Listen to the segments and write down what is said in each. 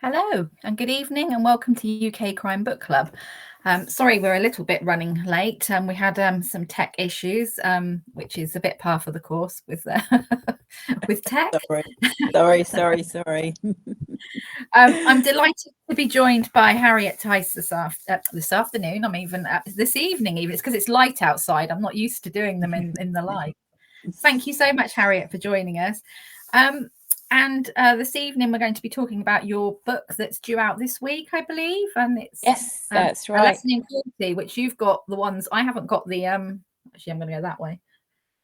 Hello and good evening and welcome to UK Crime Book Club. Sorry we're a little bit running late. We had some tech issues, which is a bit par for the course with with tech. Sorry. I'm delighted to be joined by Harriet Tyce this afternoon. I'm even this evening, even. It's because it's light outside. I'm not used to doing them in the light. Thank you so much, Harriet, for joining us. And this evening, we're going to be talking about your book that's due out this week, I believe. And it's Yes, that's right. A Lesson in Cruelty, which you've got the ones. I haven't got the actually, I'm going to go that way.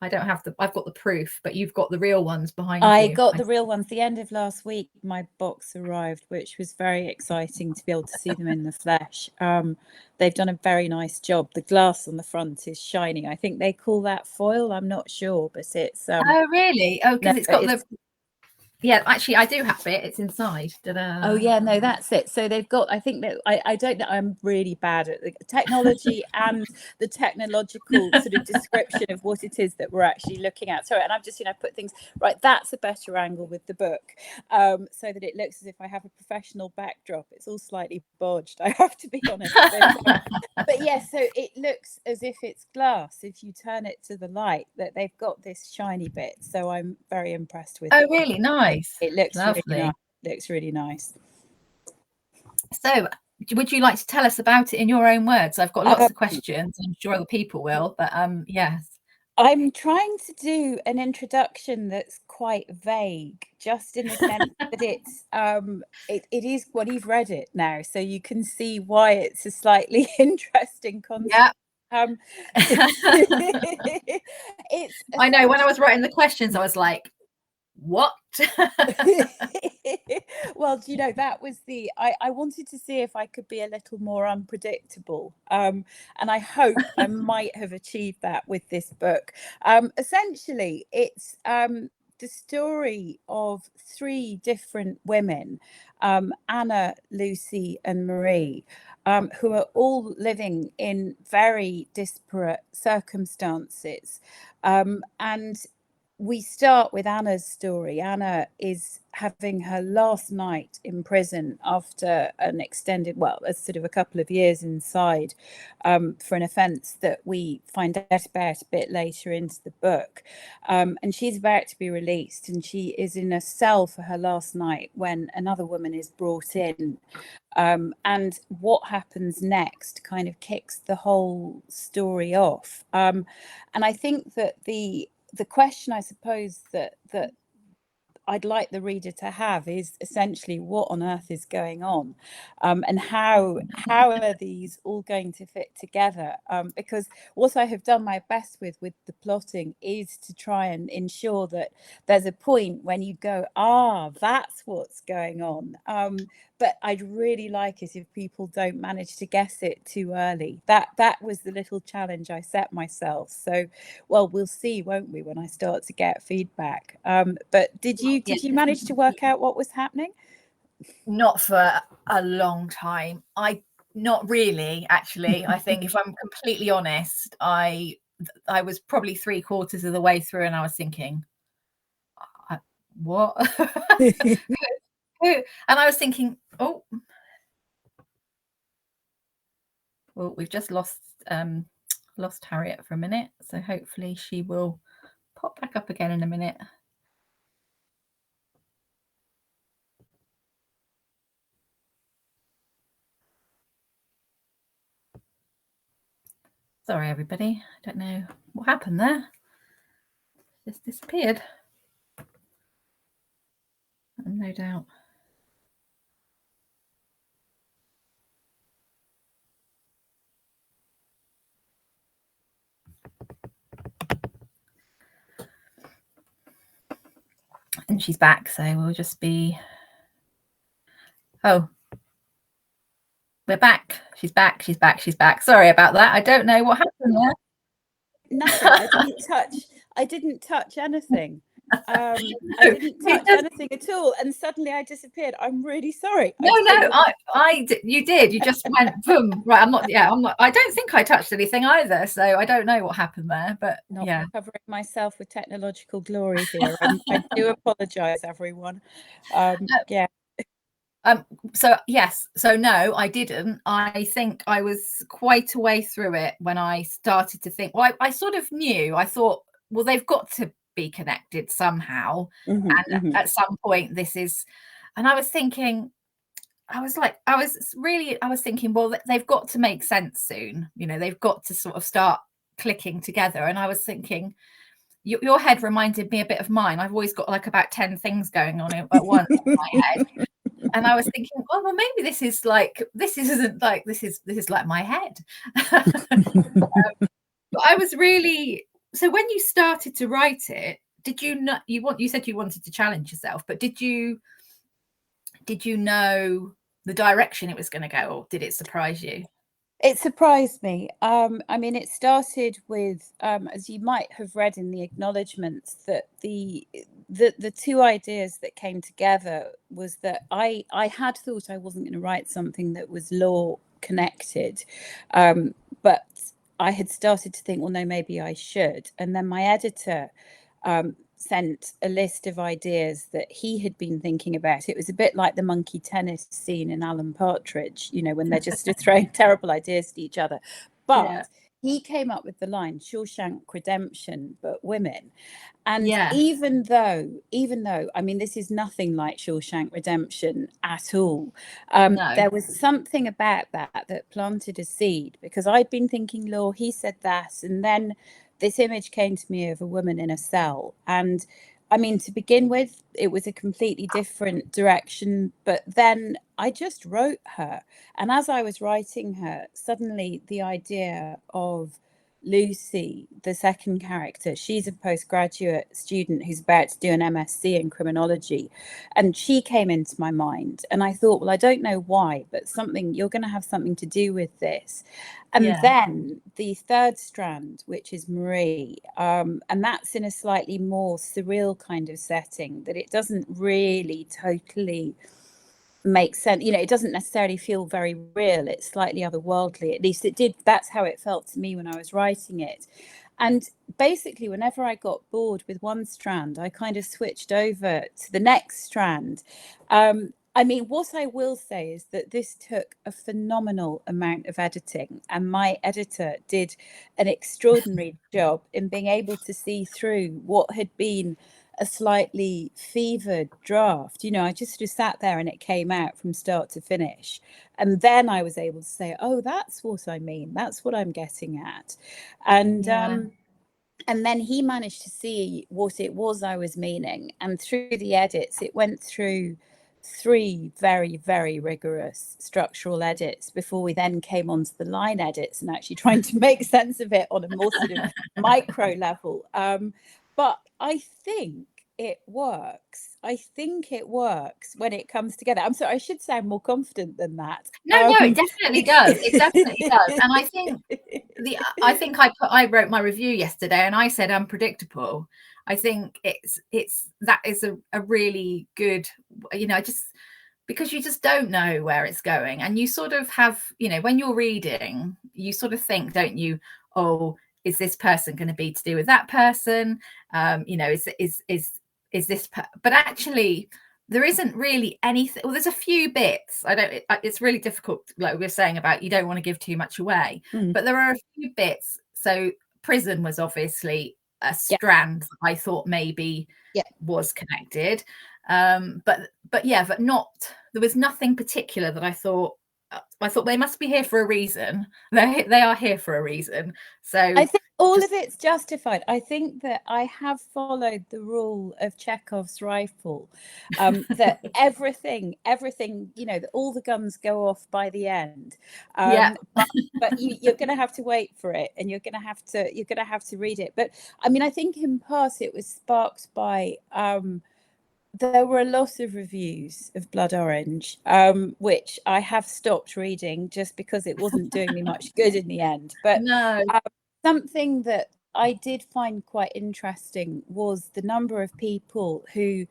I don't have I've got the proof, but you've got the real ones behind you. I got the real ones. The end of last week, my box arrived, which was very exciting to be able to see them in the flesh. They've done a very nice job. The glass on the front is shining. I think they call that foil. I'm not sure, but it's. Oh, really? Oh, because no, it's got the. Yeah, actually, I do have it. It's inside. Ta-da. Oh, yeah, no, that's it. So they've got, I think that I don't know, I'm really bad at the technology and the technological sort of description of what it is that we're actually looking at. Sorry, and I've just, put things right. That's a better angle with the book, so that it looks as if I have a professional backdrop. It's all slightly bodged, I have to be honest. But yeah, so it looks as if it's glass if you turn it to the light, that they've got this shiny bit. So I'm very impressed with it. Oh, really? Nice. It looks lovely. Really nice. Looks really nice. So would you like to tell us about it in your own words? I've got lots of questions. I'm sure other people will, but yes. I'm trying to do an introduction that's quite vague, just in the sense that it's it is, well, you've read it now, so you can see why it's a slightly interesting concept. Yeah. I know, when I was writing the questions, I was like, what? Well, that was I wanted to see if I could be a little more unpredictable, and I hope I might have achieved that with this book. Essentially, it's the story of three different women, Anna, Lucy and Marie, who are all living in very disparate circumstances, and we start with Anna's story. Anna is having her last night in prison after an extended, a sort of a couple of years inside, for an offence that we find out about a bit later into the book. And she's about to be released, and she is in a cell for her last night when another woman is brought in. And what happens next kind of kicks the whole story off. And I think that the question, I suppose, that I'd like the reader to have is essentially what on earth is going on, and how are these all going to fit together? Because what I have done my best with the plotting is to try and ensure that there's a point when you go, that's what's going on. But I'd really like it if people don't manage to guess it too early. That was the little challenge I set myself. So, well, we'll see, won't we, when I start to get feedback. But did you manage to work out what was happening? Not for a long time. Not really, actually. I think if I'm completely honest, I was probably 3/4 of the way through and I was thinking, what? And I was thinking, well, we've just lost Harriet for a minute, so hopefully she will pop back up again in a minute. Sorry, everybody. I don't know what happened there. Just disappeared. No doubt. And she's back, so we'll just be. Oh, we're back. She's back. Sorry about that. I don't know what happened there. Nothing. I didn't touch anything. I didn't touch anything at all, and suddenly I disappeared. I'm really sorry. No, you did. You just went boom. Right, I'm not. I don't think I touched anything either, so I don't know what happened there. But not covering myself with technological glory here. I do apologise, everyone. Yeah. So yes, so no, I didn't. I think I was quite a way through it when I started to think. Well, I sort of knew. I thought, well, they've got to be connected somehow, Mhm, and mhm. at some point, this is. And I was thinking, I was thinking, well, they've got to make sense soon. You know, they've got to sort of start clicking together. And I was thinking, your head reminded me a bit of mine. I've always got like about 10 things going on at once in my head. And I was thinking, oh well, maybe this is like my head. But I was really, so when you started to write it, did you not, you said you wanted to challenge yourself, but did you know the direction it was going to go, or did it surprise you? It surprised me. I mean, it started with, as you might have read in the acknowledgements, that the two ideas that came together was that I had thought I wasn't going to write something that was law connected, but I had started to think, well, no, maybe I should. And then my editor sent a list of ideas that he had been thinking about. It was a bit like the monkey tennis scene in Alan Partridge, you know, when they're just throwing terrible ideas to each other. But Yeah. he came up with the line Shawshank Redemption, but women. And Yeah. even though, I mean, this is nothing like Shawshank Redemption at all. No. There was something about that planted a seed, because I'd been thinking law, he said that, and then this image came to me of a woman in a cell. And I mean, to begin with, it was a completely different direction, but then I just wrote her. And as I was writing her, suddenly the idea of Lucy, the second character, she's a postgraduate student who's about to do an MSc in criminology. And she came into my mind. And I thought, well, I don't know why, but you're going to have something to do with this. And Yeah. then the third strand, which is Marie, and that's in a slightly more surreal kind of setting, that it doesn't really totally make sense. You know, it doesn't necessarily feel very real. It's slightly otherworldly. At least it did. That's how it felt to me when I was writing it. And basically, whenever I got bored with one strand, I kind of switched over to the next strand. I mean, what I will say is that this took a phenomenal amount of editing, and my editor did an extraordinary job in being able to see through what had been a slightly fevered draft. You know, I just sort of sat there and it came out from start to finish. And then I was able to say, oh, that's what I mean. That's what I'm getting at. And Yeah. and then he managed to see what it was I was meaning. And through the edits, it went through three very, very rigorous structural edits before we then came onto the line edits and actually trying to make sense of it on a more sort of micro level. But I think it works. I think it works when it comes together. I'm sorry, I should sound more confident than that. No, it definitely does. It definitely does. And I think I wrote my review yesterday and I said unpredictable. I think it's that is a really good, you know, just because you just don't know where it's going. And you sort of have, you know, when you're reading, you sort of think, don't you, oh, is this person going to be to do with that person? You know, is this but actually there isn't really anything. Well, there's a few bits. It's really difficult, like we were saying about you don't want to give too much away, but there are a few bits. So prison was obviously a Yeah, strand that I thought maybe yeah. was connected. But yeah, but not, there was nothing particular that I thought they must be here for a reason. They are here for a reason. I So think all just of it's justified. I think that I have followed the rule of Chekhov's rifle, that everything, you know, that all the guns go off by the end. yeah, But you're going to have to wait for it, and you're going to have to read it. But I mean, I think in part it was sparked by. There were a lot of reviews of Blood Orange, which I have stopped reading just because it wasn't doing me much good in the end. But no, um, something that I did find quite interesting was the number of people who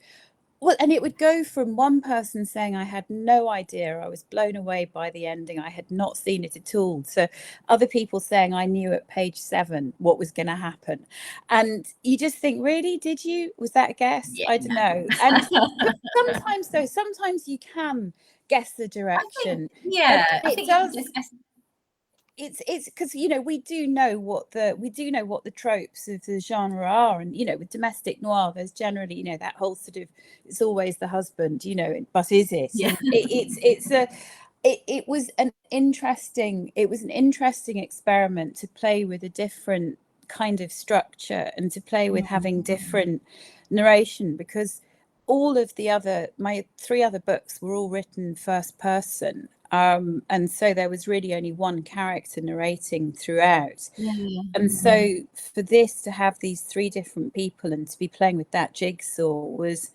Well, and it would go from one person saying, I had no idea, I was blown away by the ending, I had not seen it at all, to other people saying, I knew at page 7 what was going to happen. And you just think, really, did you? Was that a guess? Yeah. I don't know. And but sometimes, though, sometimes you can guess the I think, direction. And yeah, I it think does, it's because, you know, we do know what the tropes of the genre are, and, you know, with domestic noir there's generally, you know, that whole sort of, it's always the husband, you know, but is it? yeah. And it was an interesting experiment to play with a different kind of structure, and to play with having different narration, because all of my 3 other books were all written first person, and so there was really only one character narrating throughout. Yeah. And so for this to have these 3 different people and to be playing with that jigsaw was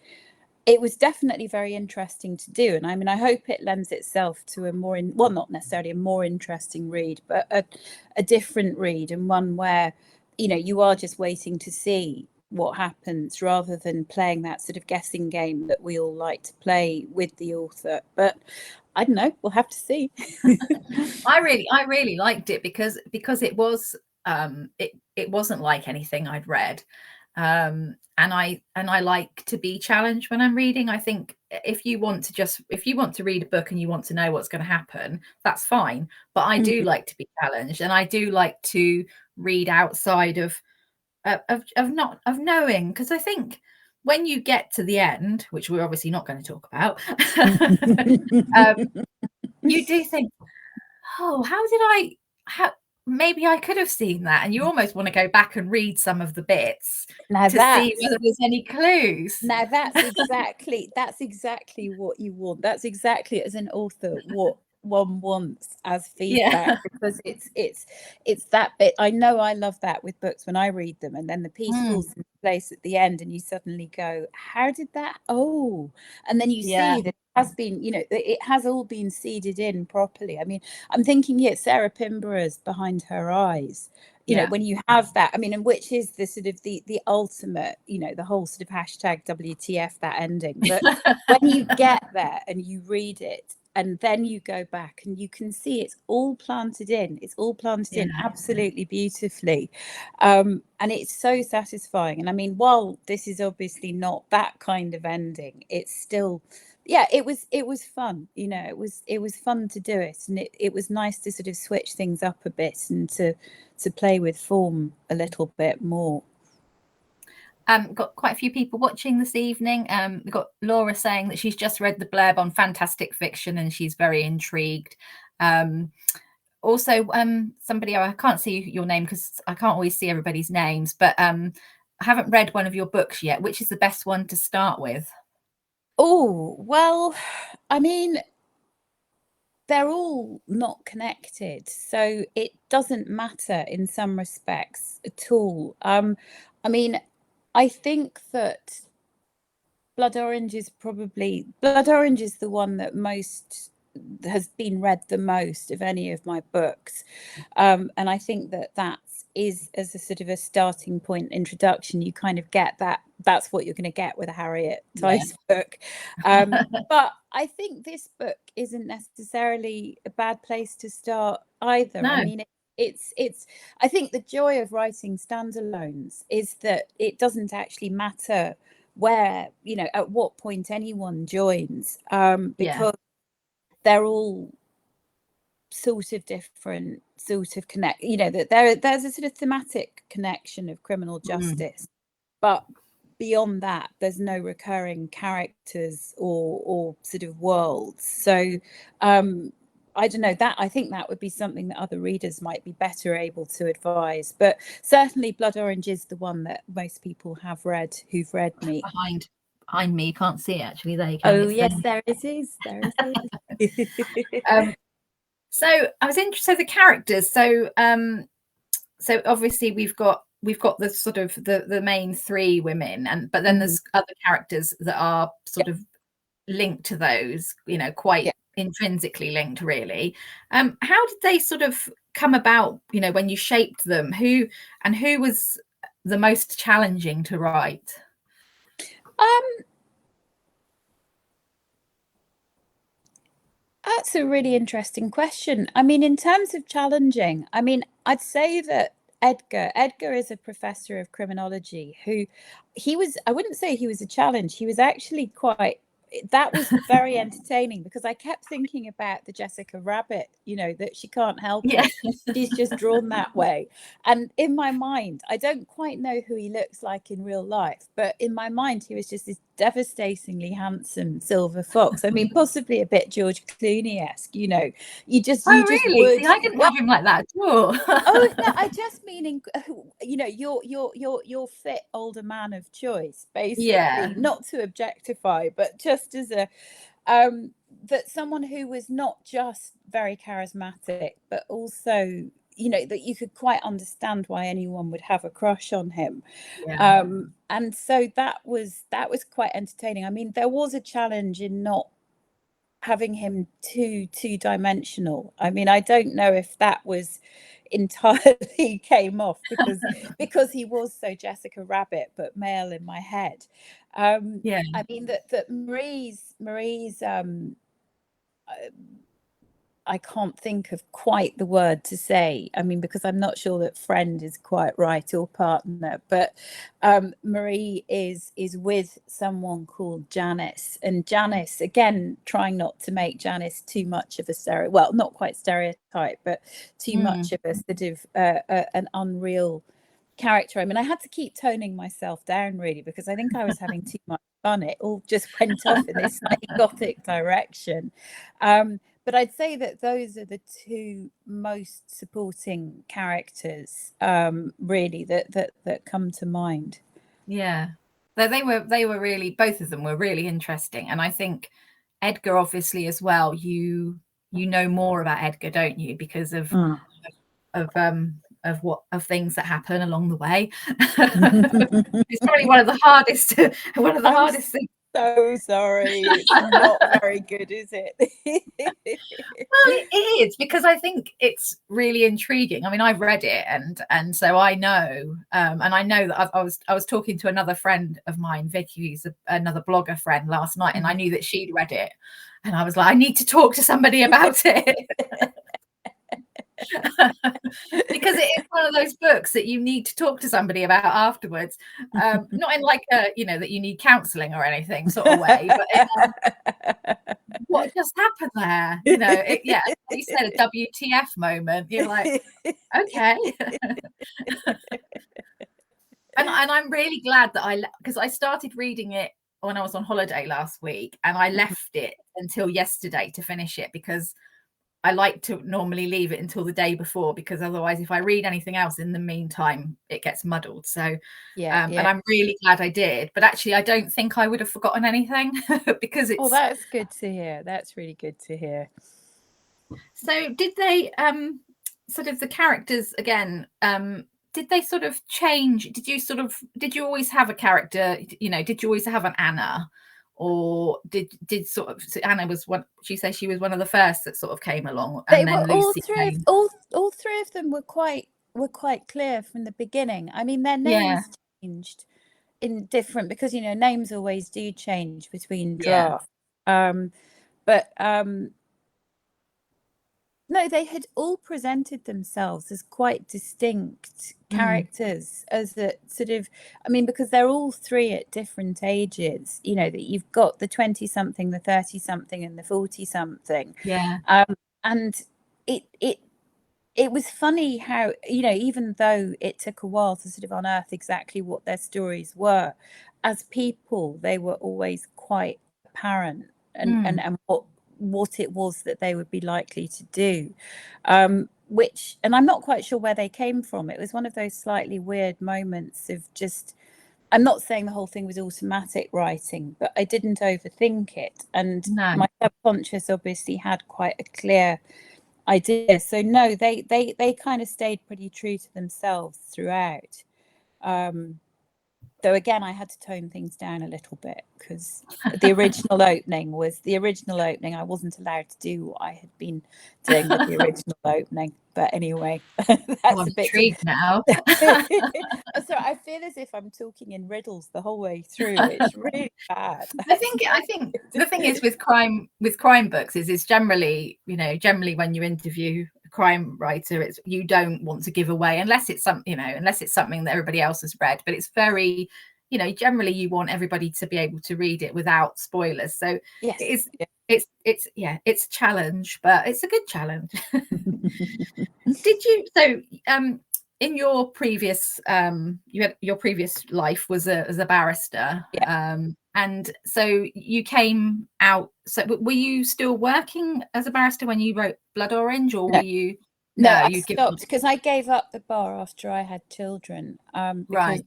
definitely very interesting to do. And I mean, I hope it lends itself to a more well, not necessarily a more interesting read, but a different read, and one where, you know, you are just waiting to see what happens, rather than playing that sort of guessing game that we all like to play with the author. But I don't know, we'll have to see. I really liked it because it was it wasn't like anything I'd read. And I like to be challenged when I'm reading. I think if you want to read a book and you want to know what's going to happen, that's fine. But I do like to be challenged, and I do like to read outside of not of knowing, because I think when you get to the end, which we're obviously not going to talk about, um, you do think, oh, how maybe I could have seen that, and you almost want to go back and read some of the bits Now to see that's whether there's any clues. Now that's exactly what you want. That's exactly, as an author, what one wants as Yeah. feedback, because it's that bit. I know I love that with books when I read them, and then the piece falls into place at the end, and you suddenly go, how did that? Oh, and then you Yeah. see that it has been, you know, it has all been seeded in properly. I mean, I'm thinking here, Sarah Pinborough's Behind Her Eyes, you know, Yeah. when you have that, I mean, and which is the sort of the ultimate, you know, the whole sort of hashtag WTF, that ending. But when you get there and you read it, and then you go back and you can see it's all planted in, Yeah. absolutely beautifully. And it's so satisfying. And I mean, while this is obviously not that kind of ending, it's still, yeah, it was fun, you know, it was fun to do it, and it was nice to sort of switch things up a bit, and to play with form a little bit more. Got quite a few people watching this evening. We've got Laura saying that she's just read the blurb on fantastic fiction and she's very intrigued. Also, somebody, I can't see your name because I can't always see everybody's names, but I haven't read one of your books yet. Which is the best one to start with? Oh, well, I mean, they're all not connected, so it doesn't matter in some respects at all. I mean, I think that Blood Orange is the one that most has been read the most of any of my books, and I think that is, as a sort of a starting point introduction, you kind of get that's what you're going to get with a Harriet Tyce book. But I think this book isn't necessarily a bad place to start either. No. I mean, it's I think the joy of writing standalones is that it doesn't actually matter where, you know, at what point anyone joins, because they're all sort of different, sort of connect, you know, that there's a sort of thematic connection of criminal justice, but beyond that there's no recurring characters or sort of worlds. So I don't know, that I think that would be something that other readers might be better able to advise. But certainly Blood Orange is the one that most people have read who've read me. Behind me, you can't see it actually. There you go. Oh yes, there it is. There it is. So I was interested. So the characters. So obviously we've got the sort of the main 3 women, but then there's other characters that are sort of linked to those, you know, quite intrinsically linked, really. How did they sort of come about, you know, when you shaped them? Who was the most challenging to write? That's a really interesting question. I mean, in terms of challenging, I mean, I'd say that Edgar is a professor of criminology who I wouldn't say he was a challenge. He was actually quite, that was very entertaining because I kept thinking about the Jessica Rabbit, you know, that she can't help Yeah. it. She's just drawn that way. And in my mind, I don't quite know who he looks like in real life, but in my mind, he was just this devastatingly handsome silver fox. I mean, possibly a bit George Clooney-esque, you know. You Oh, just really? would. See, I didn't Well, have him like that at all. oh no, I just meaning, you know, your fit older man of choice, Yeah. basically, not to objectify, but just as a um that someone who was not just very charismatic, but also, you know, that you could quite understand why anyone would have a crush on him. Yeah. And so that was quite entertaining. I mean, there was a challenge in not having him two-dimensional. I mean, I don't know if that was entirely came off because he was so Jessica Rabbit, but male in my head. Yeah. I mean that Marie's I can't think of quite the word to say. I mean, because I'm not sure that friend is quite right, or partner, but Marie is with someone called Janice, and Janice, again, trying not to make Janice too much of a well, not quite stereotype, but too much of a sort of an unreal character. I mean, I had to keep toning myself down really because I think I was having too much fun. It all just went off in this slightly gothic direction. But I'd say that those are the two most supporting characters, really, that come to mind. Yeah. They were really, both of them were really interesting. And I think Edgar, obviously, as well, you know more about Edgar, don't you? Because of things that happen along the way. It's probably one of the hardest I'm things. so sorry. It's not very good, is it? Well, it is, because I think it's really intriguing. I mean, I've read it, and so I know, and I know that I was talking to another friend of mine, Vicky, who's another blogger friend, last night, and I knew that she'd read it, and I was like, I need to talk to somebody about it. Because it is one of those books that you need to talk to somebody about afterwards, not in like a, you know, that you need counselling or anything sort of way, but what just happened there, you know, yeah, like you said, a WTF moment. You're like, okay. And I'm really glad that because I started reading it when I was on holiday last week, and I left it until yesterday to finish it, because I like to normally leave it until the day before, because otherwise, if I read anything else in the meantime, it gets muddled. So, Yeah, and I'm really glad I did. But actually, I don't think I would have forgotten anything because oh, it's. that's good to hear. That's really good to hear. So, did they sort of, the characters again? Did they sort of change? Did you always have a character? You know, did you always have an Anna? Or did sort of, so Anna was one, she says she was one of the first that sort of came along, They and were then Lucy came. all three of them were quite clear from the beginning. I mean, their Yeah, names changed in different, because you know names always do change between yeah. drafts. But no, they had all presented themselves as quite distinct characters, as a sort of, I mean, because they're all three at different ages, you know, that you've got the 20-something, the 30-something, and the 40-something. Yeah. And it was funny how, you know, even though it took a while to sort of unearth exactly what their stories were, as people, they were always quite apparent, and what it was that they would be likely to do. Which, and I'm not quite sure where they came from. It was one of those slightly weird moments of just, I'm not saying the whole thing was automatic writing, but I didn't overthink it. And No. my subconscious obviously had quite a clear idea. So no, they kind of stayed pretty true to themselves throughout. Though again, I had to tone things down a little bit because the original opening. I wasn't allowed to do what I had been doing with the original opening. But anyway, that's I'm a bit intrigued now. So I feel as if I'm talking in riddles the whole way through. It's really bad. I think the thing is with crime books is it's generally, generally when you interview a crime writer, it's, you don't want to give away unless it's something that everybody else has read. But it's very, generally you want everybody to be able to read it without spoilers. So Yes. it's a challenge, but it's a good challenge. Did you in your previous your previous life was as a barrister, and so you came out, so were you still working as a barrister when you wrote Blood Orange, or were you I you stopped because I gave up the bar after I had children, because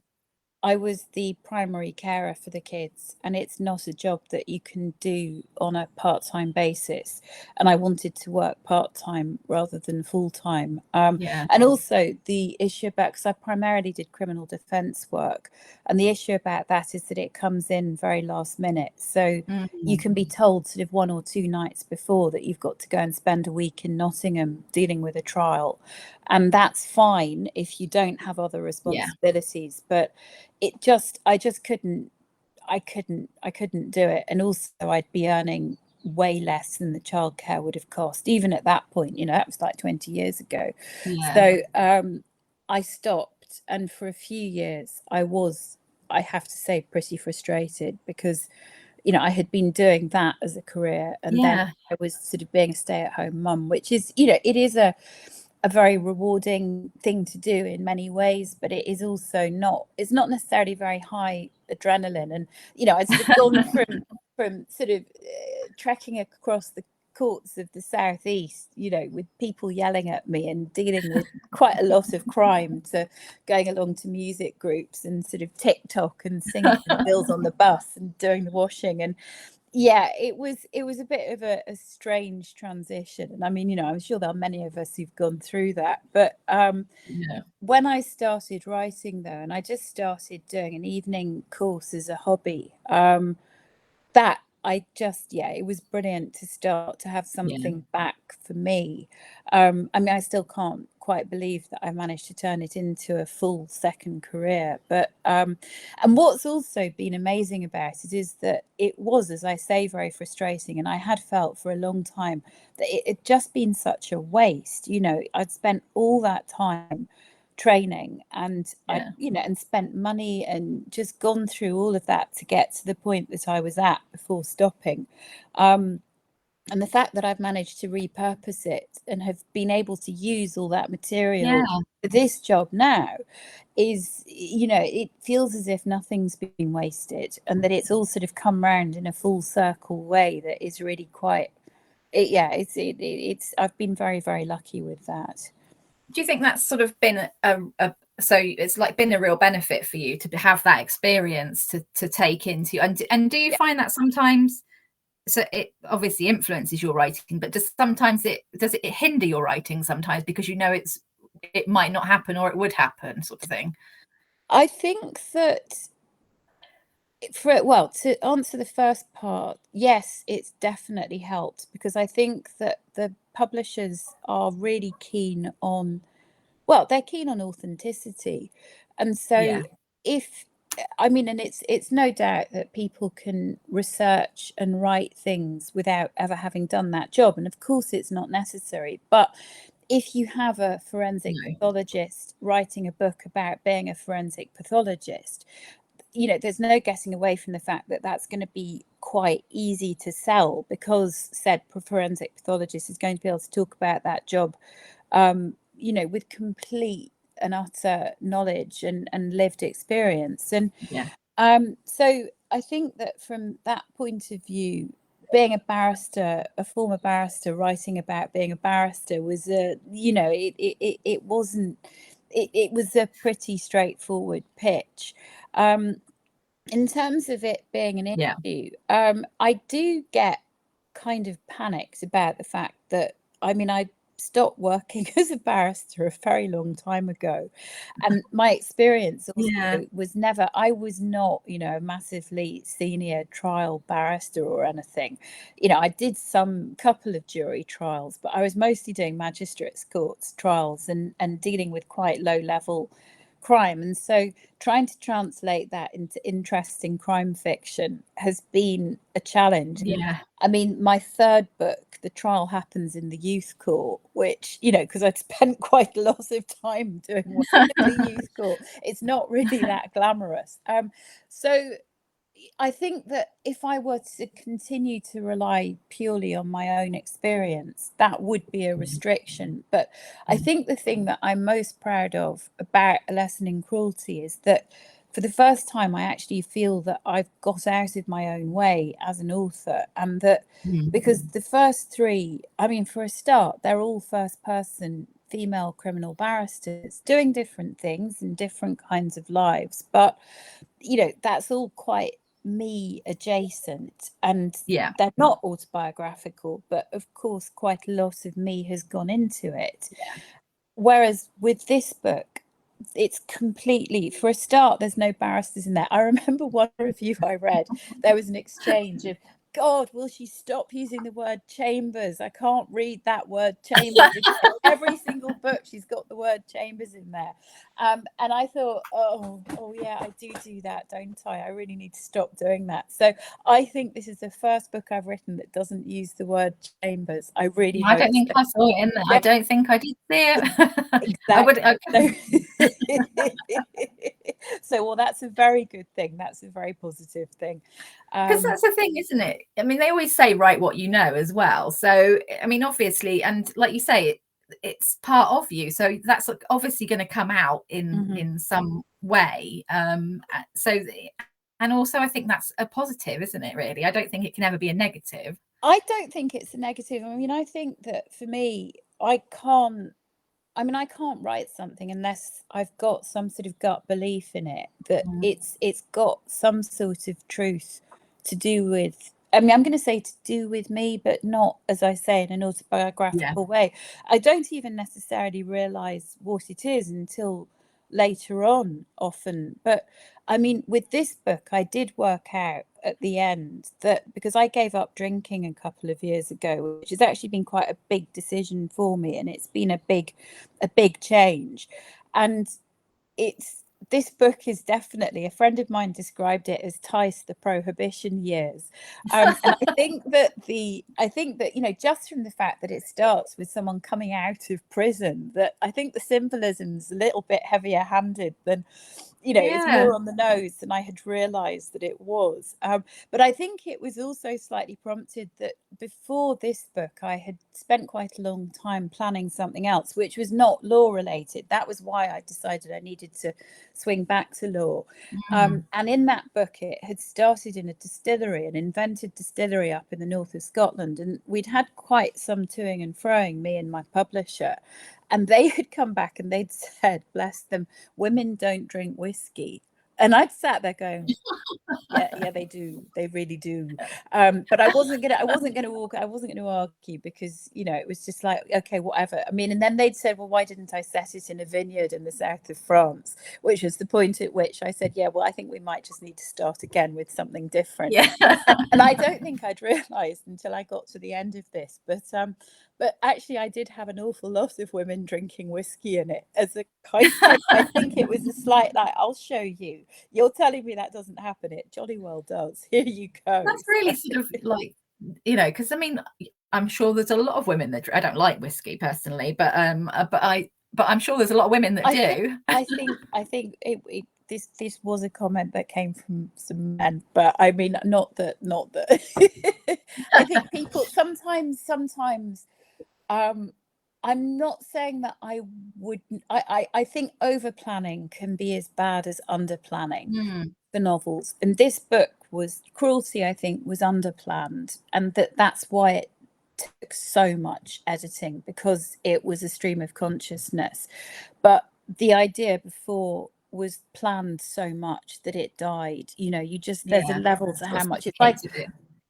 I was the primary carer for the kids, and it's not a job that you can do on a part-time basis. And I wanted to work part-time rather than full-time. And also the issue about, because I primarily did criminal defence work, and the issue about that is that it comes in very last minute. So you can be told sort of 1 or 2 nights before that you've got to go and spend a week in Nottingham dealing with a trial. And that's fine if you don't have other responsibilities, but I just couldn't do it. And also I'd be earning way less than the childcare would have cost, even at that point. That was like 20 years ago. So I stopped, and for a few years I have to say, pretty frustrated, because I had been doing that as a career, and then I was sort of being a stay-at-home mum, which is, it is a very rewarding thing to do in many ways, but it is also it's not necessarily very high adrenaline. And I'd sort of gone from sort of trekking across the courts of the southeast, with people yelling at me and dealing with quite a lot of crime, to going along to music groups and sort of TikTok and singing bills on the bus and doing the washing. And it was a bit of a strange transition. And I mean, I'm sure there are many of us who've gone through that. But when I started writing, though, and I just started doing an evening course as a hobby, that it was brilliant to start to have something back for me. I mean, I still can't quite believe that I managed to turn it into a full second career. But and what's also been amazing about it is that it was, as I say, very frustrating. And I had felt for a long time that it had just been such a waste. I'd spent all that time training, and I and spent money and just gone through all of that to get to the point that I was at before stopping. And the fact that I've managed to repurpose it and have been able to use all that material for this job now is, it feels as if nothing's been wasted, and that it's all sort of come round in a full circle way that is really quite it's I've been very, very lucky with that. Do you think that's sort of been so it's like been a real benefit for you to have that experience to take into, and do you find that sometimes, so it obviously influences your writing, but does it hinder your writing sometimes, because it might not happen, or it would happen, sort of thing? I think that to answer the first part, yes, it's definitely helped, because I think that the publishers are really keen on, they're keen on authenticity. And so and it's no doubt that people can research and write things without ever having done that job. And of course it's not necessary. But if you have a forensic pathologist writing a book about being a forensic pathologist, there's no getting away from the fact that that's going to be quite easy to sell, because said forensic pathologist is going to be able to talk about that job, with complete and utter knowledge and lived experience. And so I think that from that point of view, being a barrister, a former barrister, writing about being a barrister was it wasn't, it was a pretty straightforward pitch. In terms of it being an issue, I do get kind of panicked about the fact that, I mean, I stopped working as a barrister a very long time ago, and my experience also was never, I was not, you know, a massively senior trial barrister or anything. You know, I did some couple of jury trials, but I was mostly doing magistrates courts trials and dealing with quite low level crime. And so trying to translate that into interesting crime fiction has been a challenge. Yeah. I mean, my third book, the trial happens in the youth court, which, you know, because I'd spent quite a lot of time doing work in the youth court, it's not really that glamorous. So I think that if I were to continue to rely purely on my own experience, that would be a restriction. But I think the thing that I'm most proud of about A Lesson in Cruelty is that for the first time, I actually feel that I've got out of my own way as an author, and that because the first three, I mean, for a start, they're all first person female criminal barristers doing different things in different kinds of lives. But, you know, that's all quite me adjacent, and they're not autobiographical, but of course quite a lot of me has gone into it. Whereas with this book, it's completely, for a start, there's no barristers in there. I remember one review I read, there was an exchange of, God, will she stop using the word chambers? I can't read that word chambers. Every single book she's got the word chambers in there. And I thought, oh yeah, I do that, don't I? I really need to stop doing that. So I think this is the first book I've written that doesn't use the word chambers. I really hope. I don't think I saw it in there. I don't think I did see it. Exactly. So, well, that's a very good thing. That's a very positive thing. Because that's the thing, isn't it? I mean, they always say write what you know as well. So, I mean, obviously, and like you say, it's part of you. So that's obviously going to come out in some way. So, and also, I think that's a positive, isn't it? Really, I don't think it can ever be a negative. I don't think it's a negative. I mean, I think that for me, I can't write something unless I've got some sort of gut belief in it that it's got some sort of truth to do with, I mean, I'm going to say to do with me, but not, as I say, in an autobiographical way. I don't even necessarily realize what it is until later on often. But I mean, with this book, I did work out at the end that because I gave up drinking a couple of years ago, which has actually been quite a big decision for me, and it's been a big change. And this book is definitely, a friend of mine described it as Tyce the Prohibition years. And I think that you know, just from the fact that it starts with someone coming out of prison, that I think the symbolism's a little bit heavier handed than, you know, it's more on the nose than I had realized that it was. But I think it was also slightly prompted that before this book, I had spent quite a long time planning something else, which was not law related. That was why I decided I needed to swing back to law. And in that book, it had started in a distillery, an invented distillery up in the north of Scotland. And we'd had quite some toing and froing, me and my publisher. And they had come back and they'd said, bless them, women don't drink whiskey. And I'd sat there going, yeah, they do. They really do. But I wasn't gonna argue because, you know, it was just like, okay, whatever. I mean, and then they'd said, well, why didn't I set it in a vineyard in the south of France? Which was the point at which I said, yeah, well, I think we might just need to start again with something different. And I don't think I'd realised until I got to the end of this, but actually I did have an awful lot of women drinking whiskey in it as a kind of, I think it was a slight, like, I'll show you. You're telling me that doesn't happen. It jolly well does. Here you go. That's really sort of like, you know, because I mean, I'm sure there's a lot of women that I don't like whiskey personally, but I'm sure there's a lot of women that do. I think this was a comment that came from some men, but I mean, not that. I think people sometimes. I'm not saying that I wouldn't. I think over planning can be as bad as under planning for novels. And this book was Cruelty, I think, was under planned, and that's why it took so much editing, because it was a stream of consciousness. But the idea before was planned so much that it died. You know, you just, there's a level to how much it's like.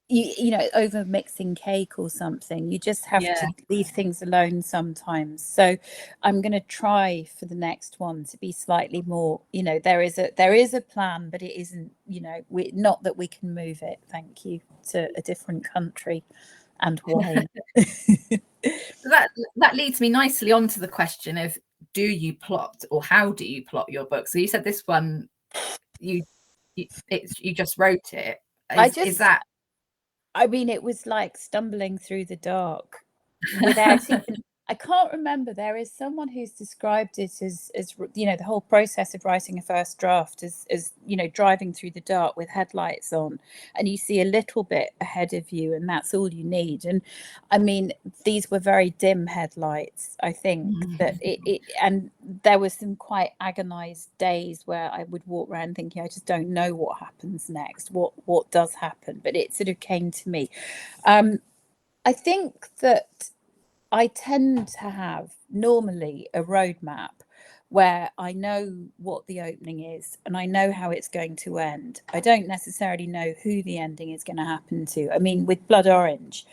you know, over mixing cake or something. You just have to leave things alone sometimes. So I'm going to try for the next one to be slightly more, you know, there is a plan, but it isn't, you know, not that we can move it, thank you, to a different country and wine. That leads me nicely on to the question of, do you plot, or how do you plot your book? So you said this one, you just wrote it. Is that? I mean, it was like stumbling through the dark without even, I can't remember. There is someone who's described it as you know, the whole process of writing a first draft as you know, driving through the dark with headlights on, and you see a little bit ahead of you, and that's all you need. And I mean, these were very dim headlights. I think that it and there were some quite agonized days where I would walk around thinking, I just don't know what happens next, what does happen. But it sort of came to me. I think that I tend to have normally a roadmap where I know what the opening is and I know how it's going to end. I don't necessarily know who the ending is going to happen to. I mean, with Blood Orange,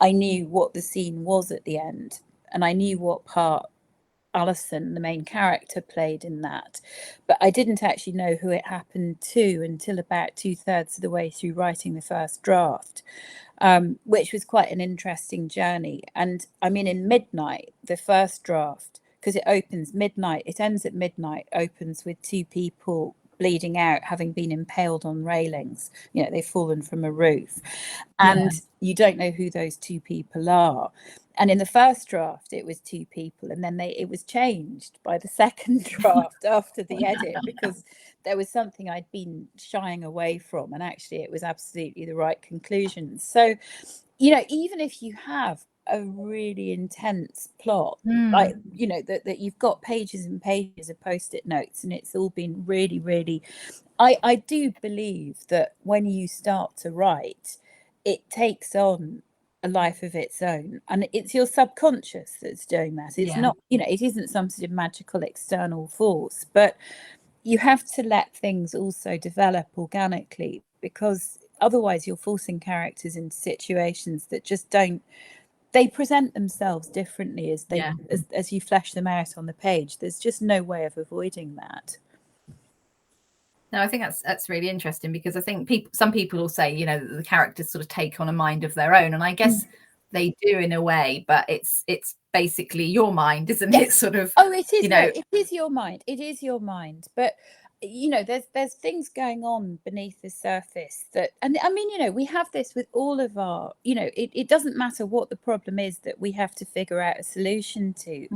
I knew what the scene was at the end, and I knew what part Alison, the main character, played in that. But I didn't actually know who it happened to until about 2/3 of the way through writing the first draft. Which was quite an interesting journey. And I mean, in Midnight, the first draft, because it opens midnight, it ends at midnight, opens with two people bleeding out, having been impaled on railings. You know, they've fallen from a roof, and you don't know who those two people are. And in the first draft, it was two people, and then it was changed by the second draft after the edit, because there was something I'd been shying away from, and actually it was absolutely the right conclusion. So, you know, even if you have a really intense plot, like, you know, that you've got pages and pages of post-it notes, and it's all been really, really, I do believe that when you start to write, it takes on a life of its own, and it's your subconscious that's doing that. It's not, you know, it isn't some sort of magical external force, but you have to let things also develop organically, because otherwise you're forcing characters into situations that just don't, they present themselves differently as they as you flesh them out on the page. There's just no way of avoiding that. No, I think that's really interesting, because I think some people will say, you know, that the characters sort of take on a mind of their own, and I guess they do in a way, but it's basically your mind, isn't it? Sort of. Oh, it is. You know, it is your mind. It is your mind. But you know, there's things going on beneath the surface that, and I mean, you know, we have this with all of our, you know, it doesn't matter what the problem is that we have to figure out a solution to.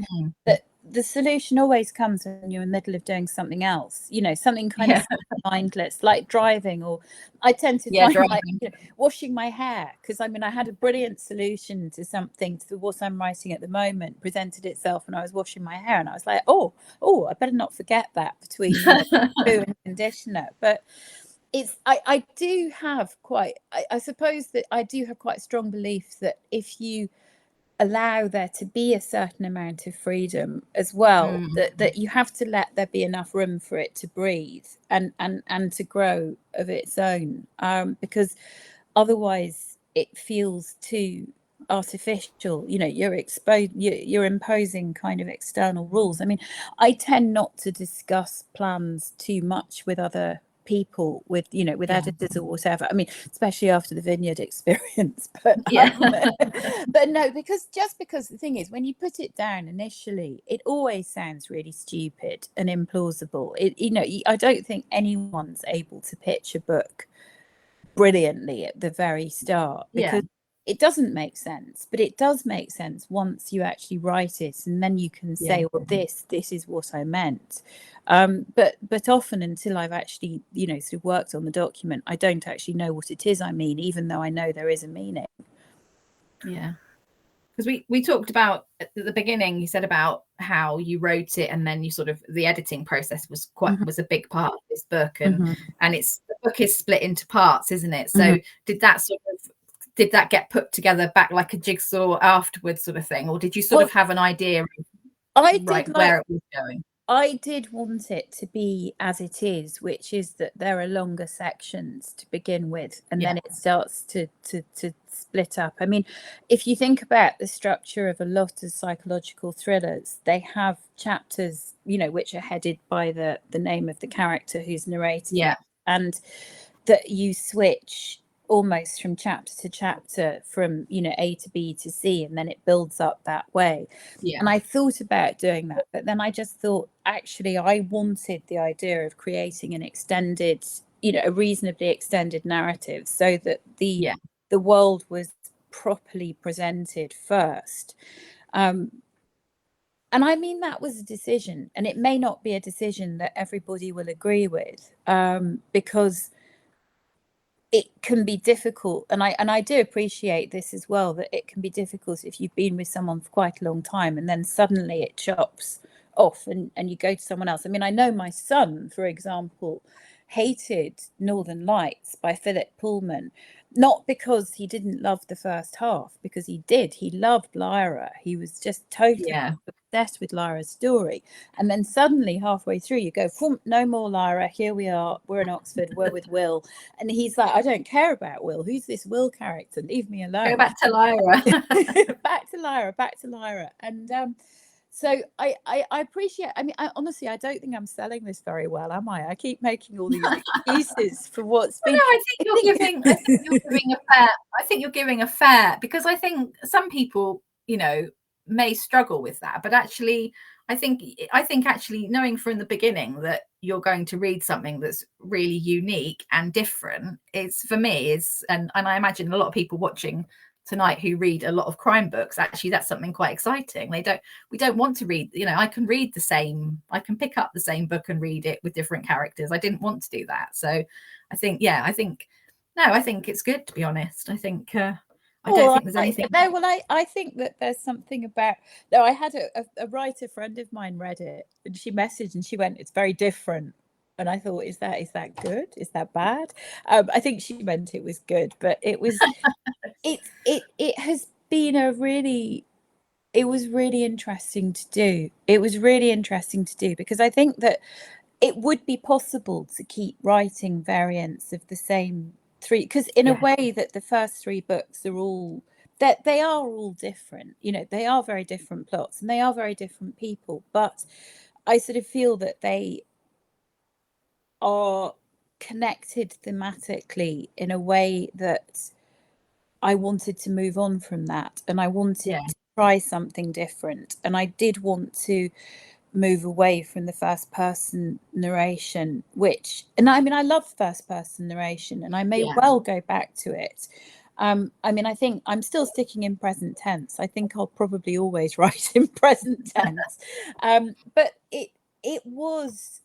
But the solution always comes when you're in the middle of doing something else, you know, something kind of mindless, like driving, or I tend to find like, you know, washing my hair, because I mean, I had a brilliant solution to something, to what I'm writing at the moment, presented itself when I was washing my hair, and I was like, oh, I better not forget that between, you know, shampoo and conditioner. But it's, I do have quite, I suppose that I do have quite a strong belief that if you allow there to be a certain amount of freedom as well, that you have to let there be enough room for it to breathe and to grow of its own, because otherwise it feels too artificial. You know, you're imposing kind of external rules. I mean, I tend not to discuss plans too much with other people, with, you know, with editors or whatever. I mean, especially after the Vineyard experience, but but no, because the thing is, when you put it down initially, it always sounds really stupid and implausible. You know, I don't think anyone's able to pitch a book brilliantly at the very start, because it doesn't make sense. But it does make sense once you actually write it, and then you can say, well, this is what I meant. But often, until I've actually, you know, sort of worked on the document, I don't actually know what it is I mean, even though I know there is a meaning. Because we talked about at the beginning, you said about how you wrote it, and then you sort of, the editing process was was a big part of this book, and it's, the book is split into parts, isn't it? So did that get put together back like a jigsaw afterwards, sort of thing, or did you sort of have an idea of where it was going? I did want it to be as it is, which is that there are longer sections to begin with, and Yeah. then it starts to split up. I mean, if you think about the structure of a lot of psychological thrillers, they have chapters, you know, which are headed by the name of the character who's narrating Yeah. it, and that you switch almost from chapter to chapter, from, you know, A to B to C, and then it builds up that way. Yeah. And I thought about doing that, but then I just thought, actually, I wanted the idea of creating an extended, you know, a reasonably extended narrative, so that Yeah. the world was properly presented first. And I mean, that was a decision, and it may not be a decision that everybody will agree with, because it can be difficult, and I do appreciate this as well, that it can be difficult if you've been with someone for quite a long time and then suddenly it chops off, and you go to someone else. I mean, I know my son, for example, hated Northern Lights by Philip Pullman, not because he didn't love the first half, because he did. He loved Lyra. He was just totally Yeah. obsessed with Lyra's story. And then suddenly, halfway through, you go, no more Lyra. Here we are. We're in Oxford. We're with Will. And he's like, I don't care about Will. Who's this Will character? Leave me alone. Go back to Lyra. Back to Lyra. Back to Lyra. And so I appreciate. I mean, honestly, I don't think I'm selling this very well, am I? I keep making all these excuses for what's been. No, I think you're giving a fair, because I think some people, you know, may struggle with that, but actually I think actually knowing from the beginning that you're going to read something that's really unique and different, it's, for me, is, and I imagine a lot of people watching tonight who read a lot of crime books, actually that's something quite exciting. We don't want to read, you know, I can pick up the same book and read it with different characters. I didn't want to do that. So I think it's good, to be honest. I think I don't think there's anything. No, well, I think that there's something about. No, I had a writer friend of mine read it, and she messaged and she went, "It's very different." And I thought, is that good? Is that bad? I think she meant it was good, but it was. It has been it was really interesting to do. It was really interesting to do, because I think that it would be possible to keep writing variants of the same three, because in a way that the first three books are all, that they are all different, you know, they are very different plots and they are very different people, but I sort of feel that they are connected thematically in a way that I wanted to move on from that, and I wanted to try something different, and I did want to move away from the first person narration, which, and I mean, I love first person narration, and I may well go back to it. I mean, I think I'm still sticking in present tense. I think I'll probably always write in present tense. But it was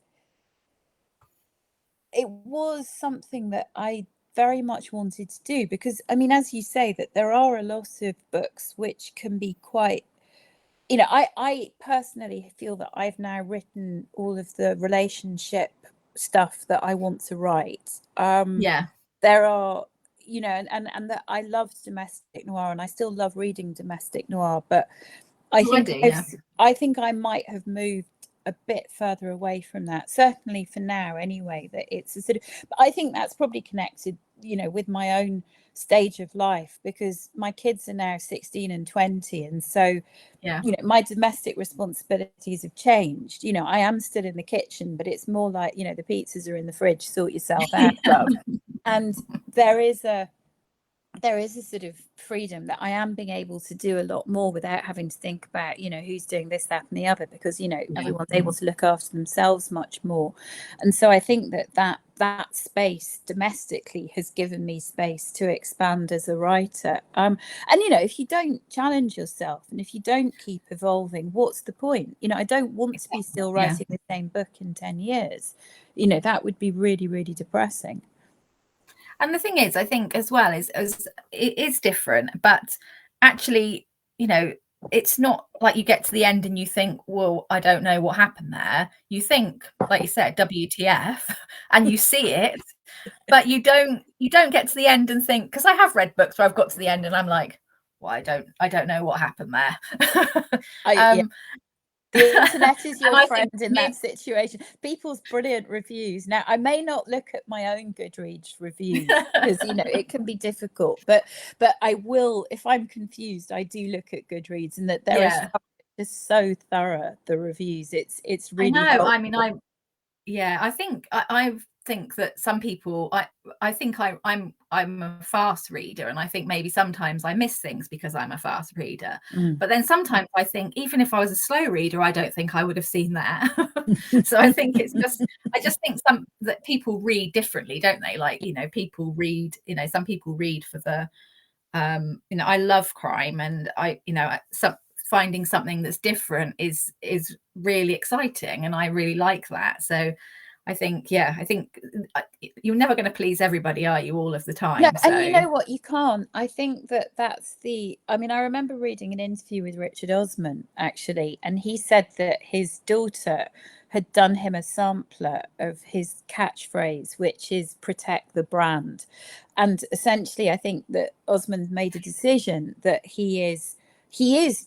something that I very much wanted to do, because I mean, as you say, that there are a lot of books which can be quite, you know, I personally feel that I've now written all of the relationship stuff that I want to write. There are, you know, and that I loved domestic noir, and I still love reading domestic noir, but I think I might have moved a bit further away from that, certainly for now anyway, that it's a sort of, but I think that's probably connected, you know, with my own stage of life, because my kids are now 16 and 20, and so you know, my domestic responsibilities have changed. You know, I am still in the kitchen, but it's more like, you know, the pizzas are in the fridge, sort yourself out, love. And there is a sort of freedom that I am being able to do a lot more without having to think about, you know, who's doing this, that, and the other, because, you know, everyone's able to look after themselves much more. And so I think that space domestically has given me space to expand as a writer. And, you know, if you don't challenge yourself and if you don't keep evolving, what's the point? You know, I don't want to be still writing the same book in 10 years. You know, that would be really, really depressing. And the thing is, I think as well is it is different, but actually, you know, it's not like you get to the end and you think, well, I don't know what happened there. You think, like you said, WTF, and you see it, but you don't get to the end and think, because I have read books where I've got to the end and I'm like, well, I don't know what happened there. The internet is your I friend think in that situation. People's brilliant reviews. Now, I may not look at my own Goodreads reviews because, you know, it can be difficult, but I will, if I'm confused, I do look at Goodreads, and that there is just so thorough, the reviews. It's really I know. helpful. I mean, I think that some people, I think I'm a fast reader, and I think maybe sometimes I miss things because I'm a fast reader. But then sometimes I think, even if I was a slow reader, I don't think I would have seen that. So I think I just think that people read differently, don't they? Like, you know, people read, you know, some people read for the, you know, I love crime, and finding something that's different is really exciting, and I really like that. So I think you're never going to please everybody, are you, all of the time? No, So. and you know what, you can't. I think that's I mean, I remember reading an interview with Richard Osman, actually, and he said that his daughter had done him a sampler of his catchphrase, which is "protect the brand." And essentially, I think that Osman made a decision that he is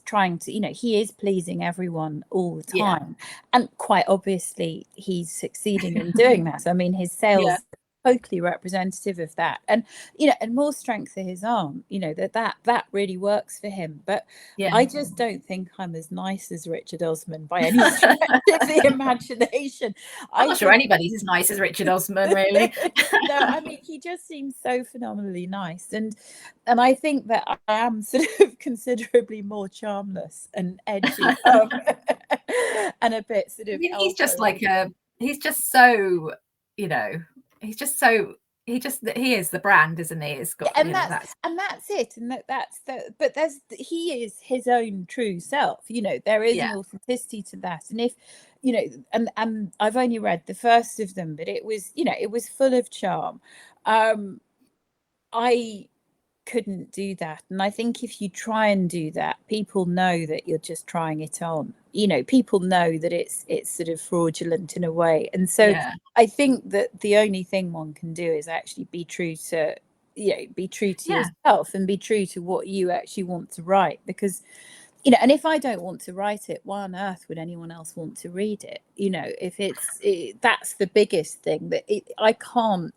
trying to, you know, he is pleasing everyone all the time, and quite obviously he's succeeding in doing that. I mean, his sales totally representative of that, and, you know, and more strength to his arm, you know, that really works for him. But I just don't think I'm as nice as Richard Osman by any stretch of the imagination. I'm not sure anybody's as nice as Richard Osman, really. No, I mean, he just seems so phenomenally nice, and I think that I am sort of considerably more charmless and edgy, and a bit sort of. I mean, he's just so, you know, he is the brand, isn't he? It's got, and you know, that's it, and that's the, but he is his own true self, you know. There is an authenticity to that, and if, you know, and I've only read the first of them, but it was, you know, it was full of charm. I couldn't do that, and I think if you try and do that, people know that you're just trying it on, you know. People know that it's sort of fraudulent in a way, and so I think that the only thing one can do is actually be true to, you know, be true to yourself, and be true to what you actually want to write, because, you know, and if I don't want to write it, why on earth would anyone else want to read it? You know, if that's the biggest thing, that I can't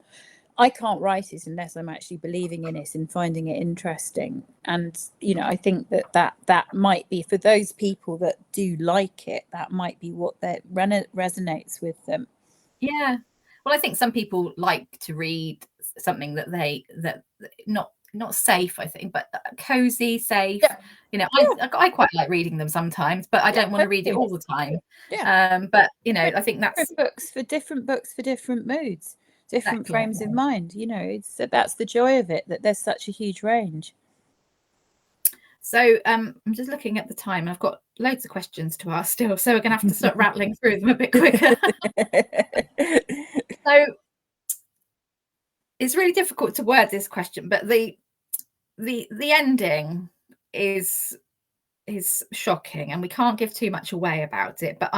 write it unless I'm actually believing in it and finding it interesting. And, you know, I think that might be, for those people that do like it, that might be what resonates with them. Yeah. Well, I think some people like to read something that not safe, I think, but cozy, safe. You know, I quite like reading them sometimes, but I don't want to read it all the time. But, you know, I think that's books for different moods, different frames of mind, you know. That's the joy of it, that there's such a huge range. So I'm just looking at the time, and I've got loads of questions to ask still, so we're gonna have to start rattling through them a bit quicker. So it's really difficult to word this question, but the ending is shocking, and we can't give too much away about it, but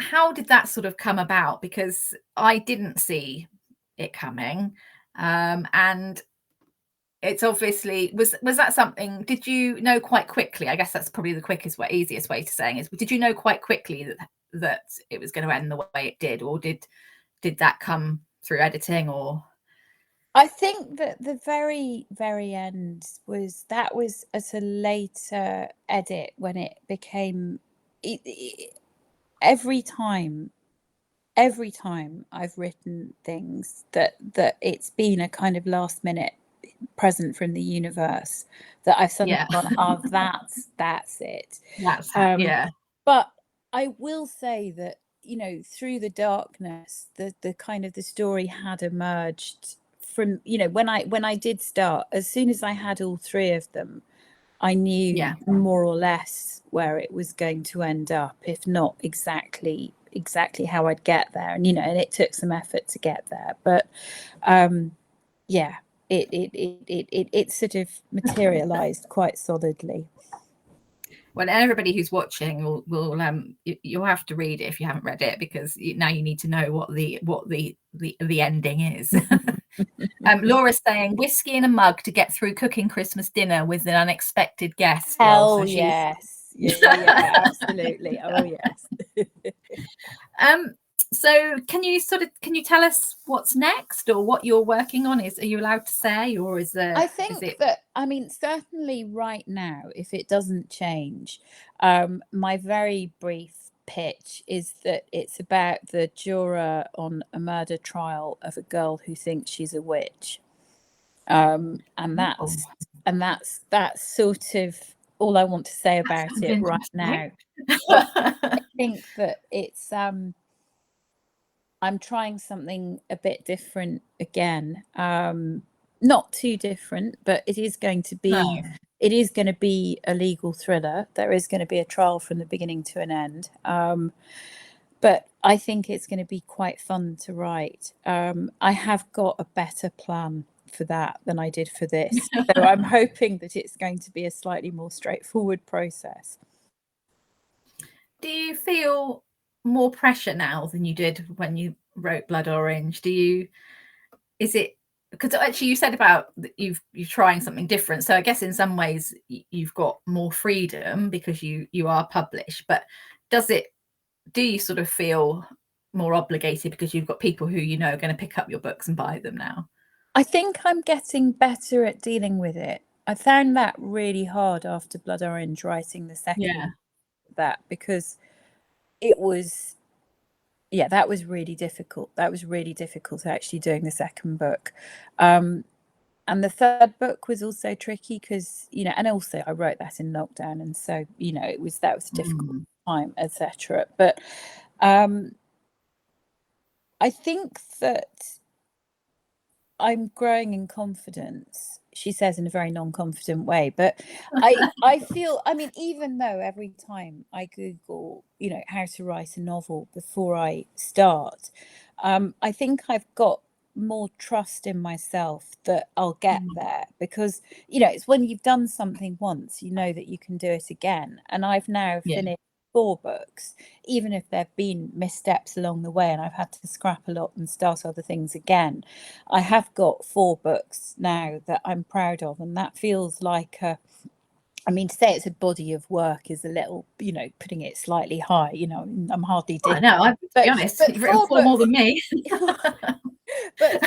how did that sort of come about? Because I didn't see it coming, and it's obviously, was that something, did you know quite quickly? I guess that's probably the easiest way to saying is, did you know quite quickly that it was going to end the way it did, or did that come through editing? Or I think that the very, very end was at a later edit, when it became every time I've written things that it's been a kind of last minute present from the universe, that I've suddenly gone, oh, that's it. But I will say that, you know, through the darkness, the kind of the story had emerged from, you know, when I did start, as soon as I had all three of them, I knew more or less where it was going to end up, if not exactly how I'd get there. And, you know, and it took some effort to get there, but it sort of materialized quite solidly. Well, everybody who's watching will you'll have to read it if you haven't read it, because now you need to know what the ending is. Laura's saying, whiskey in a mug to get through cooking Christmas dinner with an unexpected guest. Hell yes. Yeah, absolutely. Oh yes. So can you tell us what's next, or what you're working on? Are you allowed to say, or is I it? think that, I mean, certainly right now, if it doesn't change, my very brief pitch is that it's about the juror on a murder trial of a girl who thinks she's a witch. And Oh, that's sort of all I want to say that about sounds it right interesting. now. But I think that it's I'm trying something a bit different again. Not too different, but it is going to No. be a legal thriller. There is going to be a trial from the beginning to an end. But I think it's going to be quite fun to write. I have got a better plan for that than I did for this. So I'm hoping that it's going to be a slightly more straightforward process. Do you feel more pressure now than you did when you wrote Blood Orange? Is it because actually you said about you're trying something different, so I guess in some ways you've got more freedom because you are published, but do you sort of feel more obligated because you've got people who are going to pick up your books and buy them now? I think I'm getting better at dealing with it. I found that really hard after Blood Orange, writing the second Yeah. that, because it was, yeah, that was really difficult. That was really difficult actually doing the second book. And the third book was also tricky because, and also I wrote that in lockdown, and so, that was a difficult time, etc. But I think that I'm growing in confidence, she says in a very non-confident way, but I feel, I mean, even though every time I Google, how to write a novel before I start, I think I've got more trust in myself that I'll get there, because it's when you've done something once, that you can do it again. And I've now Yeah. finished 4 books, even if there have been missteps along the way and I've had to scrap a lot and start other things again. I have got 4 books now that I'm proud of, and that feels like I mean, to say it's a body of work is a little, putting it slightly high. I'm hardly I did, know. To be honest, but you've written 4 more than me. but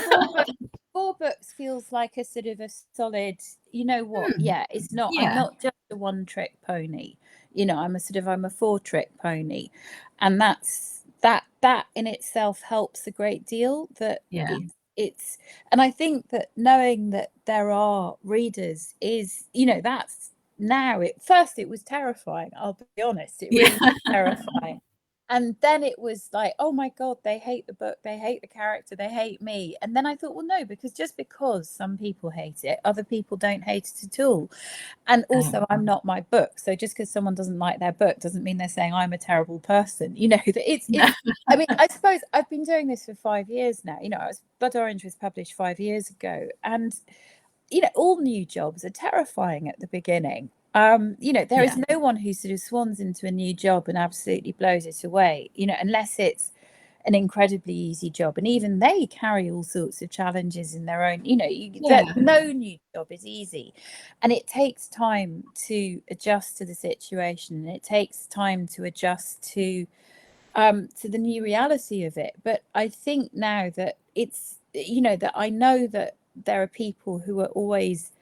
4 books feels like a sort of a solid. You know what? Yeah, it's not. I'm Yeah. not just a one-trick pony. I'm a 4-trick pony, and that in itself helps a great deal. That Yeah. it's and I think that knowing that there are readers is, that's now. It was terrifying, I'll be honest. It really was terrifying. And then it was like, oh my God, they hate the book, they hate the character, they hate me. And then I thought, well, no, because just because some people hate it, other people don't hate it at all. And also, I'm not my book. So just because someone doesn't like their book doesn't mean they're saying I'm a terrible person. I mean, I suppose I've been doing this for 5 years now. Blood Orange was published 5 years ago. And, all new jobs are terrifying at the beginning. There is no one who sort of swans into a new job and absolutely blows it away, unless it's an incredibly easy job. And even they carry all sorts of challenges in their own, no new job is easy. And it takes time to adjust to the situation, and it takes time to adjust to the new reality of it. But I think now that it's, that I know that there are people who are always,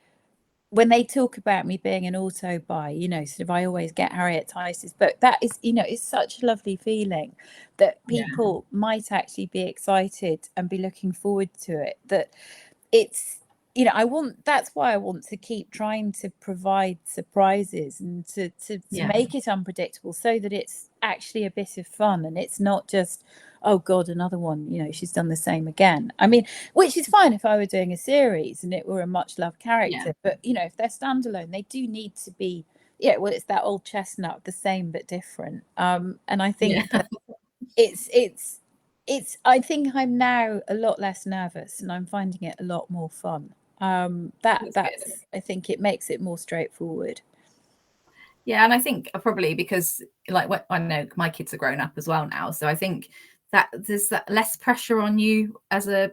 when they talk about me being an auto buy, sort of, I always get Harriet Tyce's book. That is, it's such a lovely feeling that people might actually be excited and be looking forward to it. That it's, that's why I want to keep trying to provide surprises and to make it unpredictable, so that it's actually a bit of fun and it's not just, oh God, another one, she's done the same again. I mean, which is fine if I were doing a series and it were a much loved character, but if they're standalone, they do need to be, well, it's that old chestnut, the same but different. And I think that it's I think I'm now a lot less nervous and I'm finding it a lot more fun. That's I think it makes it more straightforward. Yeah, and I think probably because, like, what I know, my kids are grown up as well now, so I think that there's that less pressure on you as a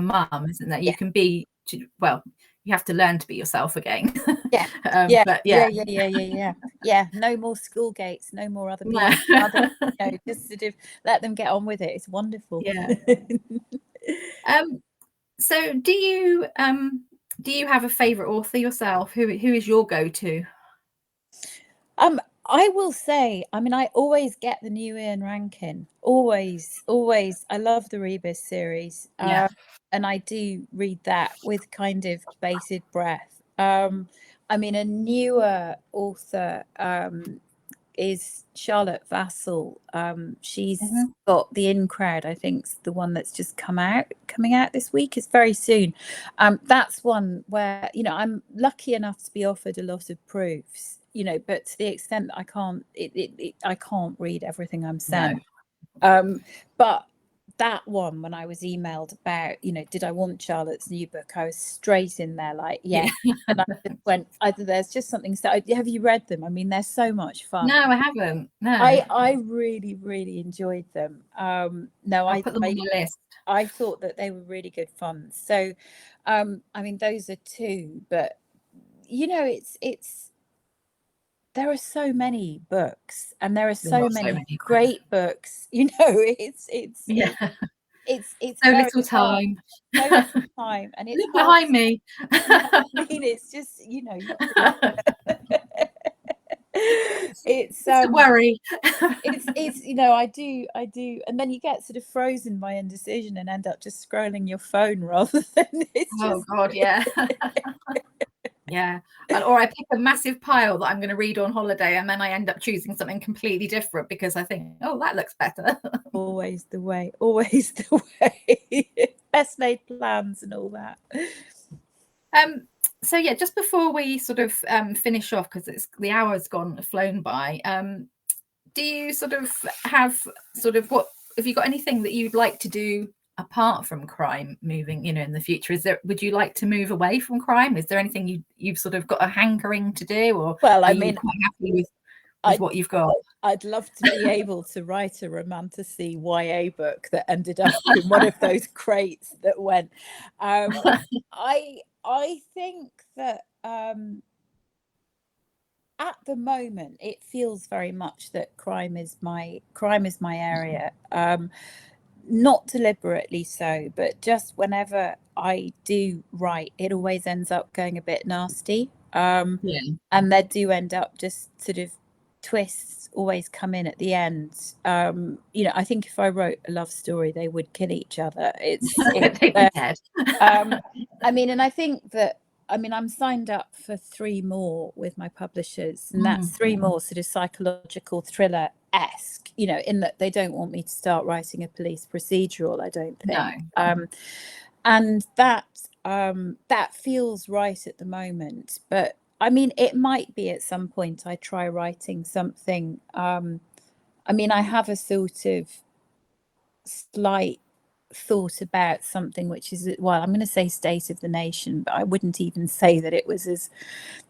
mum, isn't there? You can be well, you have to learn to be yourself again. Yeah. But Yeah. No more school gates, no more other no. people. Just sort of let them get on with it. It's wonderful. Yeah. So do you have a favorite author yourself? Who is your go-to? I will say, I mean, I always get the new Ian Rankin. Always. I love the Rebus series. Yeah. And I do read that with kind of bated breath. I mean, a newer author is Charlotte Vassell. She's got The In Crowd, I think, the one that's just coming out this week. It's very soon. That's one where, I'm lucky enough to be offered a lot of proofs, but to the extent that I can't read everything I'm sent. No. But that one, when I was emailed about, did I want Charlotte's new book, I was straight in there like, yeah. And I just went, there's just something. So have you read them? I mean, they're so much fun. No, I haven't. No. I really, really enjoyed them. No, I'll put them on my list. I thought that they were really good fun. So, I mean, those are two, but it's there are so many books, and there are so many great books. It's so very little time. So little time, and it's look behind me. I mean, it's just it's don't worry. it's I do, and then you get sort of frozen by indecision and end up just scrolling your phone rather than God, yeah. Yeah. Or I pick a massive pile that I'm going to read on holiday, and then I end up choosing something completely different because I think, oh, that looks better. Always the way. Best laid plans and all that. So yeah, just before we sort of finish off, because the hour's flown by, do you sort of have what have you got anything that you'd like to do apart from crime moving, in the future? Would you like to move away from crime? Is there anything you've sort of got a hankering to do, or well, I mean, quite happy with what you've got? I'd love to be able to write a romantasy YA book that ended up in one of those crates that went. I think that at the moment it feels very much that crime is my area. Not deliberately so, but just whenever I do write, it always ends up going a bit nasty. And there do end up just sort of twists always come in at the end. I think if I wrote a love story, they would kill each other. They'd be dead. I mean, and I think that, I'm signed up for 3 more with my publishers, and that's 3 more sort of psychological thriller-esque, in that they don't want me to start writing a police procedural, I don't think. No. And that feels right at the moment. But I mean, it might be at some point I try writing something. I have a sort of slight thought about something which is, well, I'm going to say State of the Nation, but I wouldn't even say that it was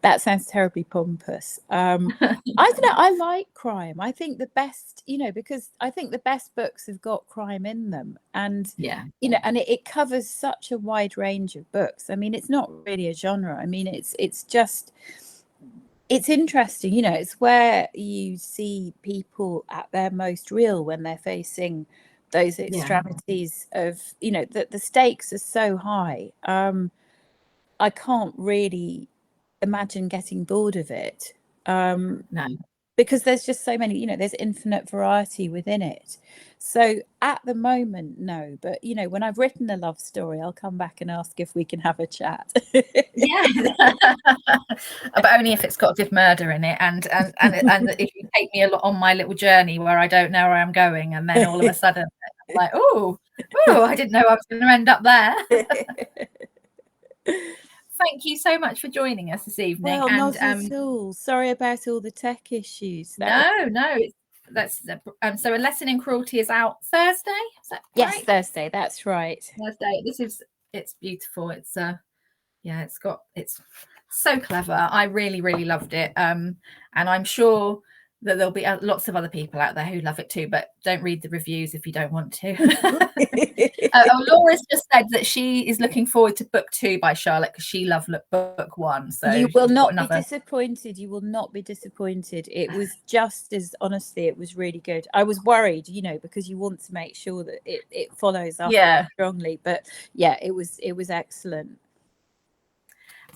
that sounds terribly pompous. I don't know, I like crime. I think the best, because I think the best books have got crime in them, and and it covers such a wide range of books. I mean, it's not really a genre. I mean, it's interesting, it's where you see people at their most real when they're facing those extremities of, the stakes are so high. I can't really imagine getting bored of it. No. Because there's just so many, there's infinite variety within it. So at the moment, no. But, when I've written a love story, I'll come back and ask if we can have a chat. Yeah. But only if it's got a good murder in it. And if you take me on my little journey where I don't know where I'm going, and then all of a sudden I'm like, oh, I didn't know I was going to end up there. Thank you so much for joining us this evening. Well, not at all. Sorry about all the tech issues. No. That's so A Lesson in Cruelty is out Thursday. Is that yes, right? Thursday. That's right. Thursday. It's beautiful. It's it's so clever. I really, really loved it. And I'm sure that there'll be lots of other people out there who love it too, but don't read the reviews if you don't want to. Laura's just said that she is looking forward to book 2 by Charlotte because she loved book 1. So you will not be disappointed. You will not be disappointed. It was just as, honestly, it was really good. I was worried, you know, because you want to make sure that it follows up strongly. But yeah, it was excellent.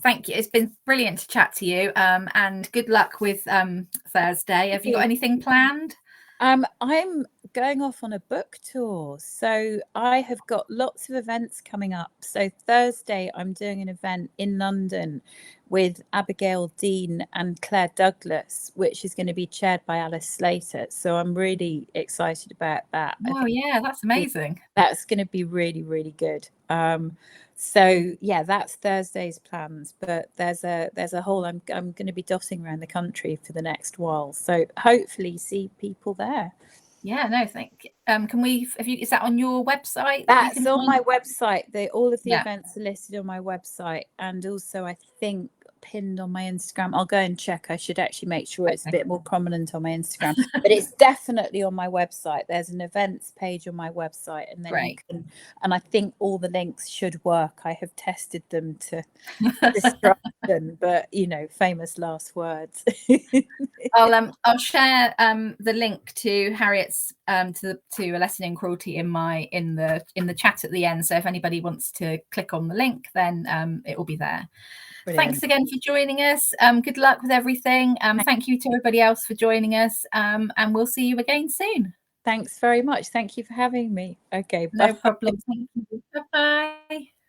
Thank you. It's been brilliant to chat to you, and good luck with Thursday. Have you got anything planned? I'm going off on a book tour, so I have got lots of events coming up. So Thursday I'm doing an event in London with Abigail Dean and Claire Douglas, which is going to be chaired by Alice Slater. So I'm really excited about that. Oh yeah, that's amazing. That's going to be really, really good. So yeah, that's Thursday's plans, but there's a whole, I'm going to be dotting around the country for the next while, so hopefully see people there. Yeah, no, thank you. Can we, is that on your website? That's on my website. All of the events are listed on my website, and also I think pinned on my Instagram. I'll go and check. I should actually make sure it's a bit more prominent on my Instagram, but it's definitely on my website. There's an events page on my website, and then you can, and I think all the links should work. I have tested them to destruction, but you know, famous last words. I'll share the link to Harriet's to A Lesson in Cruelty in the chat at the end. So if anybody wants to click on the link, then it will be there. Brilliant. Thanks again for joining us. Good luck with everything. Thank you to everybody else for joining us, and we'll see you again soon. Thanks very much. Thank you for having me. Okay, no problem. Thank you. Bye-bye.